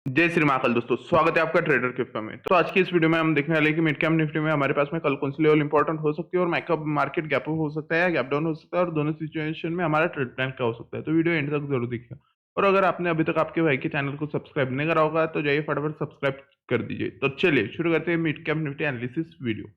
जय श्री महाकाल दोस्तों, स्वागत है आपका ट्रेडर क्रिप्टो में। तो आज की इस वीडियो में हम देखने वाले हैं कि मिड कैप निफ्टी में हमारे पास में कल कौन सी लेवल इंपॉर्टेंट हो सकती है और मार्केट गैप अप हो सकता है या गैप डाउन हो सकता है और दोनों सिचुएशन में हमारा ट्रेड प्लान क्या हो सकता है। तो वीडियो एंड तक जरूर देखिए। और अगर आपने अभी तक आपके भाई के चैनल को सब्सक्राइब नहीं करा होगा तो जाइए फटाफट सब्सक्राइब कर दीजिए। तो चलिए शुरू करते हैं mid cap Nifty analysis video.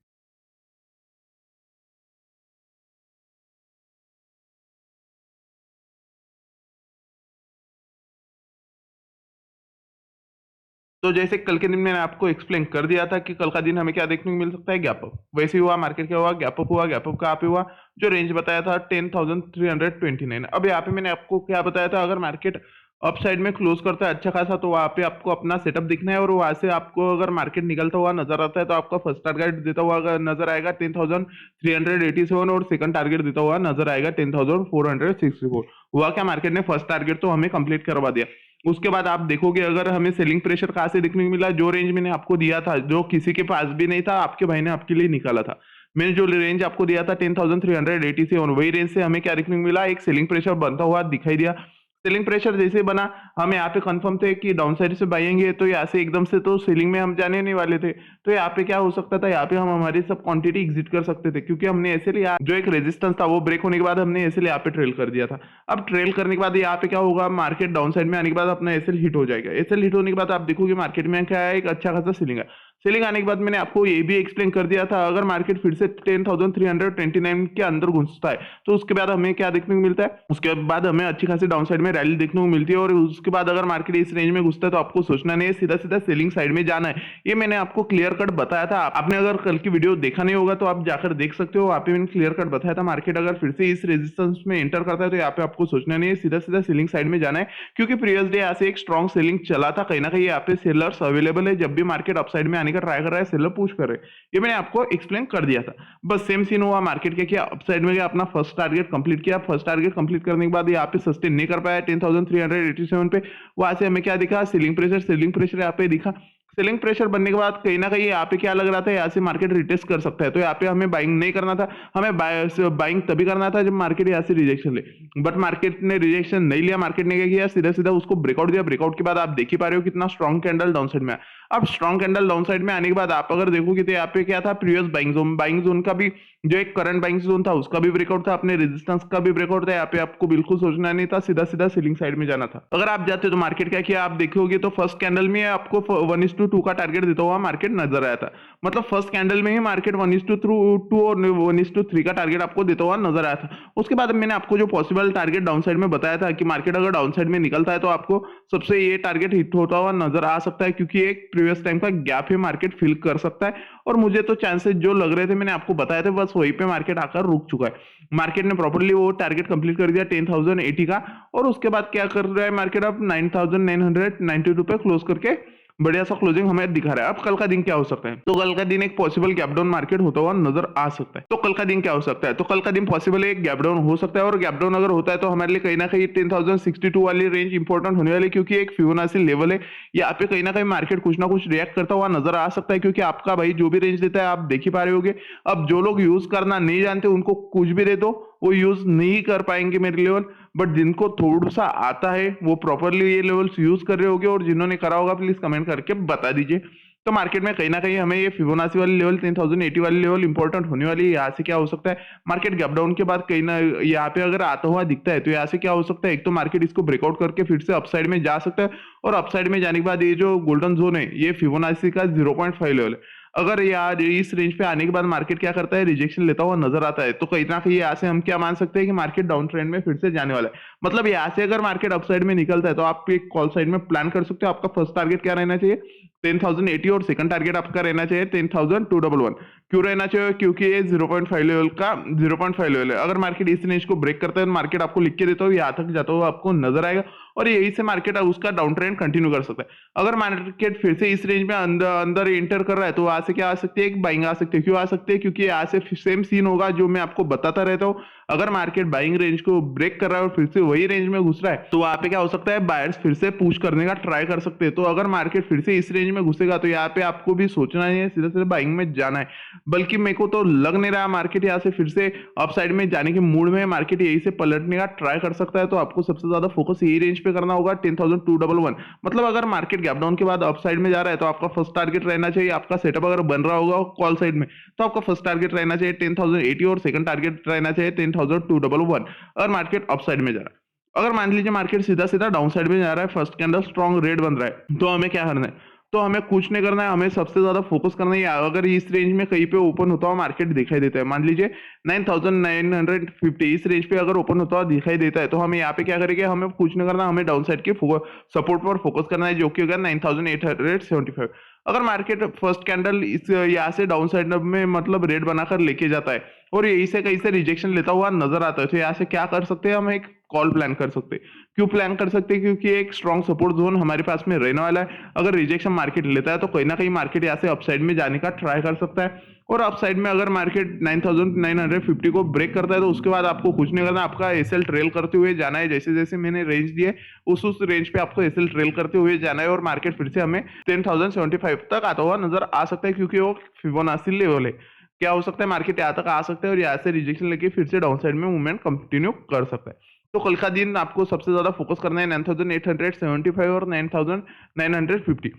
तो जैसे कल के दिन मैंने आपको एक्सप्लेन कर दिया था कि कल का दिन हमें क्या देखने को मिल सकता है, गैप अप। वैसे ही हुआ, मार्केट क्या हुआ, गैप अप हुआ। गैप अप कहाँ पे हुआ, जो रेंज बताया था 10,329। अब यहाँ पे मैंने आपको क्या बताया था, अगर मार्केट अप साइड में क्लोज करता है अच्छा खासा तो वहां पे आपको अपना सेटअप दिखना है और वहां से आपको अगर मार्केट निकलता हुआ नजर आता है तो आपका फर्स्ट टारगेट देता हुआ नजर आएगा 10,387 और सेकंड टारगेट देता हुआ नजर आएगा 10,464। हुआ क्या, मार्केट ने फर्स्ट टारगेट तो हमें कंप्लीट करवा दिया। उसके बाद आप देखोगे अगर हमें सेलिंग प्रेशर कहाँ से देखने को मिला, जो रेंज मैंने आपको दिया था, जो किसी के पास भी नहीं था, आपके भाई ने आपके लिए निकाला था। मैंने जो रेंज आपको दिया था 10,387, वही रेंज से हमें क्या देखने को मिला, एक सेलिंग प्रेशर बनता हुआ दिखाई दिया। सेलिंग प्रेशर जैसे बना, हम यहाँ पे कंफर्म थे कि डाउन साइड से बाएंगे, तो यहाँ से एकदम से तो सेलिंग में हम जाने नहीं वाले थे। तो यहाँ पे क्या हो सकता था, यहाँ पे हम हमारी सब क्वांटिटी एग्जिट कर सकते थे, क्योंकि हमने ऐसे लिया जो एक रेजिस्टेंस था वो ब्रेक होने के बाद हमने ऐसे यहाँ पे ट्रेल कर दिया था। अब ट्रेल करने के बाद यहाँ पे क्या होगा, मार्केट डाउन साइड में आने के बाद अपना एसएल हिट हो जाएगा। एसएल हिट होने के बाद आप देखोगे मार्केट में क्या है, एक अच्छा खासा सेलिंग है। सेलिंग आने के बाद मैंने आपको ये भी एक्सप्लेन कर दिया था, अगर मार्केट फिर से 10,329 के अंदर घुसता है तो उसके बाद हमें क्या देखने को मिलता है, उसके बाद हमें अच्छी खासी डाउन साइड में रैली देखने को मिलती है। और उसके बाद अगर मार्केट इस रेंज में घुसता है तो आपको सोचना नहीं है, सीधा सीधा सेलिंग साइड में जाना है। ये मैंने आपको क्लियर कट बताया था। आपने अगर कल की वीडियो देखा नहीं होगा तो आप जाकर देख सकते हो, वहां पे मैंने क्लियर कट बताया था। मार्केट अगर फिर से इस रेजिस्टेंस में एंटर करता है तो यहाँ पे आपको सोचना नहीं है, सीधा सीधा सेलिंग साइड में जाना है, क्योंकि प्रीवियस डे यहाँ से एक स्ट्रॉन्ग सेलिंग चला था। कहीं ना कहीं यहाँ पे सेलर्स अवेलेबल है, जब भी मार्केट अपसाइड में आने का ट्राई कर रहा है सेलर पुश कर रहे हैं। ये मैंने आपको एक्सप्लेन कर दिया था। बस सेम सीन हुआ, मार्केट के क्या अपसाइड में गया, अपना फर्स्ट टारगेट कंप्लीट किया। फर्स्ट टारगेट कंप्लीट करने के बाद यहाँ पे सस्टेन नहीं कर पाया 10,387 पे। वहां से हमें क्या दिखा, सेलिंग प्रेशर यहाँ पे दिखा। सेलिंग प्रेशर बनने के बाद कहीं ना कहीं यहाँ पे क्या लग रहा था, यहाँ से मार्केट रिटेस्ट कर सकता है, तो यहाँ पे हमें बाइंग नहीं करना था। हमें बाइंग तभी करना था जब मार्केट यहाँ से रिजेक्शन ले, बट मार्केट ने रिजेक्शन नहीं लिया। मार्केट ने क्या किया, सीधा सीधा उसको ब्रेकआउट दिया। ब्रेकआउट के बाद आप देख ही पा रहे हो कितना स्ट्रॉन्ग कैंडल डाउन साइड में है। अब स्ट्रॉन्ग कैंडल डाउन साइड में आने के बाद आप अगर देखोगे तो यहाँ पे क्या था, प्रीवियस बाइंग जोन का भी, जो एक करंट बाइंग जोन था उसका भी ब्रेकआउट था, अपने रेजिस्टेंस का भी ब्रेकआउट था। यहाँ पे आपको बिल्कुल सोचना नहीं था, सीधा सीधा सेलिंग साइड में जाना था। अगर आप जाते तो मार्केट क्या किया, आप देखोगे तो फर्स्ट कैंडल में आपको 1:2 का टारगेट देता हुआ मार्केट नजर आया था। मतलब फर्स्ट कैंडल में ही मार्केट 1:2 और 1:3 का टारगेट आपको देता हुआ नजर आया था। उसके बाद मैंने आपको जो पॉसिबल टारगेट डाउन साइड में बताया था कि मार्केट अगर डाउन साइड में निकलता है तो आपको सबसे ये टारगेट हिट होता हुआ नजर आ सकता है, क्योंकि एक प्रीवियस टाइम का गैप है, मार्केट फिल कर सकता है। और मुझे तो चांसेस जो लग रहे थे मैंने आपको बताया थे, बस वहीं पे मार्केट आकर रुक चुका है। मार्केट ने प्रॉपर्ली वो टारगेट कंप्लीट कर दिया 10,080 का। और उसके बाद क्या कर रहा है मार्केट, अब 9,992 पे क्लोज करके बढ़िया सा क्लोजिंग हमें दिखा रहा है। अब कल का दिन क्या हो सकता है, तो कल का दिन एक पॉसिबल गैप डाउन मार्केट होता हुआ नजर आ सकता है। तो कल का दिन क्या हो सकता है, तो कल का दिन पॉसिबल एक गैप डाउन हो सकता है। और गैप डाउन अगर होता है तो हमारे लिए कहीं ना कहीं 10,062 वाली रेंज इंपॉर्टेंट होने वाली है, क्योंकि एक फिबोनाची लेवल है। यहाँ पे कहीं ना कहीं मार्केट कुछ ना कुछ रिएक्ट करता हुआ नजर आ सकता है, क्योंकि आपका भाई जो भी रेंज देता है आप देख ही पा रहे होगे। अब जो लोग यूज करना नहीं जानते उनको कुछ भी दे दो, वो यूज नहीं कर पाएंगे मेरे लेवल। बट जिनको थोड़ा सा आता है वो प्रॉपरली ये लेवल्स यूज कर रहे होगे, और जिन्होंने करा होगा प्लीज कमेंट करके बता दीजिए। तो मार्केट में कहीं ना कहीं हमें ये फिबोनाची वाली लेवल 10,080 वाली लेवल इंपॉर्टेंट होने वाली है। यहाँ से क्या हो सकता है, मार्केट गैप डाउन के बाद कहीं ना यहाँ पे अगर आता हुआ दिखता है तो यहाँ से क्या हो सकता है, एक तो मार्केट इसको ब्रेकआउट करके फिर से अपसाइड में जा सकता है। और अपसाइड में जाने के बाद ये जो गोल्डन जोन है ये फिबोनाची का 0.5 लेवल है। अगर यार इस रेंज पे आने के बाद मार्केट क्या करता है, रिजेक्शन लेता हुआ नजर आता है, तो कहीं ना कहीं यहाँ से हम क्या मान सकते हैं कि मार्केट डाउन ट्रेंड में फिर से जाने वाला है। मतलब यहाँ से अगर मार्केट अपसाइड में निकलता है तो आप एक कॉल साइड में प्लान कर सकते हो। आपका फर्स्ट टारगेट क्या रहना चाहिए, 10,080, और सेकंड टारगेट आपका रहना चाहिए 10,211। क्यों रहना चाहिए, क्योंकि ये 0.5 लेवल का 0.5 लेवल है। अगर मार्केट इस रेंज को ब्रेक करता है तो मार्केट आपको लिख के देता हो यहाँ तक जाता हुआ आपको नजर आएगा, और यही से मार्केट उसका डाउन ट्रेंड कंटिन्यू कर सकता है। अगर मार्केट फिर से इस रेंज में अंदर अंदर एंटर कर रहा है तो वहां से क्या आ सकती है, एक बाइंग आ सकती है। क्यों आ सकती है, क्योंकि यहाँ से सेम सीन होगा जो मैं आपको बताता रहता हूँ। अगर मार्केट बाइंग रेंज को ब्रेक कर रहा है और फिर से वही रेंज में घुस रहा है तो वहां पे क्या हो सकता है, बायर्स फिर से पुश करने का ट्राई कर सकते हैं। तो अगर मार्केट फिर से इस रेंज में घुसेगा तो यहाँ पे आपको भी सोचना नहीं है, सीधा सीधा बाइंग में जाना है। बल्कि मेरे को तो लग नहीं रहा मार्केट यहाँ से फिर से अपसाइड में जाने के मूड में है, मार्केट यही से पलटने का ट्राई कर सकता है। तो आपको सबसे ज्यादा फोकस यही रेंज पे करना होगा 10,211। मतलब अगर मार्केट गैप डाउन के बाद अपसाइड में जा रहा है तो आपका फर्स्ट टारगेट रहना चाहिए, आपका सेटअप अगर बन रहा होगा कॉल साइड में तो आपका फर्स्ट टारगेट रहना चाहिए 10,080 और सेकंड टारगेट रहना चाहिए 10,211 अगर मार्केट अपसाइड में जा रहा है। अगर मान लीजिए मार्केट सीधा सीधा डाउन साइड में जा रहा है, फर्स्ट कैंडल स्ट्रॉन्ग रेड बन रहा है, तो हमें क्या करना है, तो हमें कुछ नहीं करना है, हमें सबसे ज्यादा फोकस करना है अगर इस रेंज में कहीं पे ओपन होता हुआ मार्केट दिखाई देता है, मान लीजिए 9,950 इस रेंज पे अगर ओपन होता हुआ दिखाई देता है तो हमें यहाँ पे क्या करेंगे, हमें कुछ नहीं करना, हमें डाउन साइड के सपोर्ट पर फोकस करना है जो कि होगा 9,875। अगर मार्केट फर्स्ट कैंडल इस यहाँ से डाउन साइड में मतलब रेड बनाकर लेके जाता है और यही से कहीं से रिजेक्शन लेता हुआ नजर आता है तो यहाँ से क्या कर सकते हैं, हम एक कॉल प्लान कर सकते हैं। क्यों प्लान कर सकते हैं, क्योंकि एक स्ट्रॉन्ग सपोर्ट जोन हमारे पास में रहने वाला है। अगर रिजेक्शन मार्केट लेता है तो कहीं ना कहीं मार्केट यहाँ से अपसाइड में जाने का ट्राई कर सकता है और अपसाइड में अगर मार्केट 9,950 को ब्रेक करता है तो उसके बाद आपको कुछ नहीं करना, आपका एसएल ट्रेल करते हुए जाना है। जैसे जैसे मैंने रेंज दिए उस रेंज पे आपको एसएल ट्रेल करते हुए जाना है और मार्केट फिर से हमें 10,075 तक आता हुआ नजर आ सकता है क्योंकि वो फिबोनाची लेवल है। क्या हो सकता है, मार्केट यहाँ तक आ सकता है और यहाँ से रिजेक्शन लेके फिर से डाउन साइड में मूवमेंट कंटिन्यू कर सकता है। तो कल का दिन आपको सबसे ज्यादा फोकस करना है 9,875 और 9,950,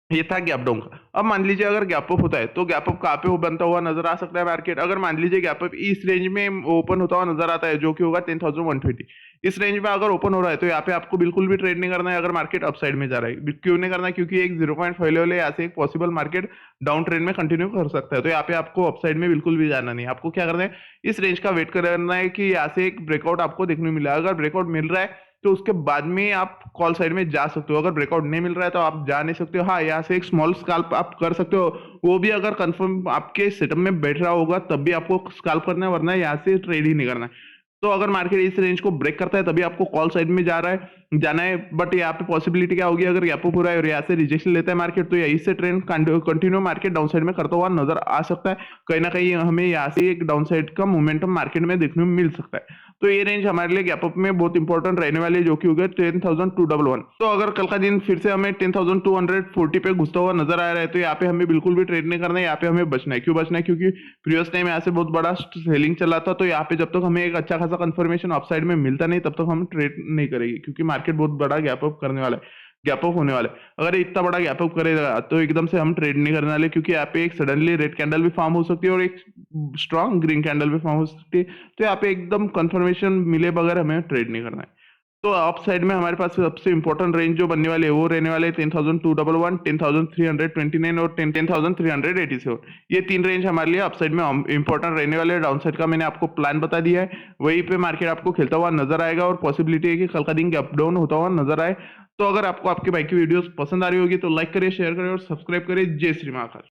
ये था गैप डाउन का। अब मान लीजिए अगर गैप अप होता है तो गैप अप कहाँ पे बनता हुआ नजर आ सकता है मार्केट, अगर मान लीजिए गैप अप इस रेंज में ओपन होता हुआ नजर आता है जो कि होगा 10,120, इस रेंज में अगर ओपन हो रहा है तो यहाँ पे आपको बिल्कुल भी ट्रेड नहीं करना है अगर मार्केट अपसाइड में जा रहा है। क्यों नहीं करना है, क्योंकि एक 0.5 लेवल है, यहाँ से एक पॉसिबल मार्केट डाउन ट्रेंड में कंटिन्यू कर सकता है। तो यहाँ पे आपको अपसाइड में बिल्कुल भी जाना नहीं, आपको क्या करना है, इस रेंज का वेट करना है कि यहाँ से एक ब्रेकआउट आपको देखने को मिला। अगर ब्रेकआउट मिल रहा है तो उसके बाद में आप कॉल साइड में जा सकते हो, अगर ब्रेकआउट नहीं मिल रहा है तो आप जा नहीं सकते हो। हाँ, यहाँ से एक स्मॉल स्कैल्प आप कर सकते हो, वो भी अगर कंफर्म आपके सेटअप में बैठ रहा होगा तब भी आपको स्कैल्प करना है, वरना यहाँ से ट्रेड ही नहीं करना है। तो अगर मार्केट इस रेंज को ब्रेक करता है तभी आपको कॉल साइड में जाना है। बट यहाँ पे पॉसिबिलिटी क्या होगी, अगर गैप अप पूरा है और यहाँ से रिजेक्शन लेता है मार्केट तो यही से trend continue market down side में करता हुआ नजर आ सकता है। कहीं ना कहीं हमें यहाँ से एक डाउन साइड का मोमेंटम मार्केट में देखने को मिल सकता है। तो ये रेंज हमारे लिए गैप अप में बहुत इंपॉर्टेंट रहने वाली है जो कि हो गया 10,211। तो अगर कल का दिन फिर से हमें 10,240 पे घुसता हुआ नजर आ रहा है तो यहाँ पे हमें बिल्कुल भी ट्रेड नहीं करना है, यहाँ पे हमें बचना है। क्यों बचना है, क्योंकि प्रीवियस टाइम यहाँ से बहुत बड़ा सेलिंग चला था तो यहाँ पे जब तक हमें एक अच्छा खासा कंफर्मेशन अपसाइड में मिलता नहीं तब तक हम ट्रेड नहीं करेंगे, क्योंकि मार्केट बहुत बड़ा गैप अप करने वाला है, गैप अप होने वाला है। अगर इतना बड़ा गैप अप करेगा तो एकदम से हम ट्रेड नहीं करने वाले, क्योंकि यहाँ पे एक सडनली रेड कैंडल भी फॉर्म हो सकती है और एक स्ट्रॉन्ग ग्रीन कैंडल भी फॉर्म हो सकती है। तो यहाँ पे एकदम कंफर्मेशन मिले बगैर हमें ट्रेड नहीं करना है। तो अप साइड में हमारे पास सबसे इंपॉर्टेंट रेंज जो बनने वाले है वो रहने वाले 10,211, 10,329 और 10,387। ये तीन रेंज हमारे लिए अप साइड में इंपॉर्टेंट रहने वाले। डाउन साइड का मैंने आपको प्लान बता दिया है, वहीं पे मार्केट आपको खेलता हुआ नजर आएगा और पॉसिबिलिटी है कि कल का दिन गैप डाउन होता हुआ नजर आए। तो अगर आपको आपके भाई की वीडियोस पसंद आ रही होगी तो लाइक करिए, शेयर करिए और सब्सक्राइब करिए। जय श्री महाकाल।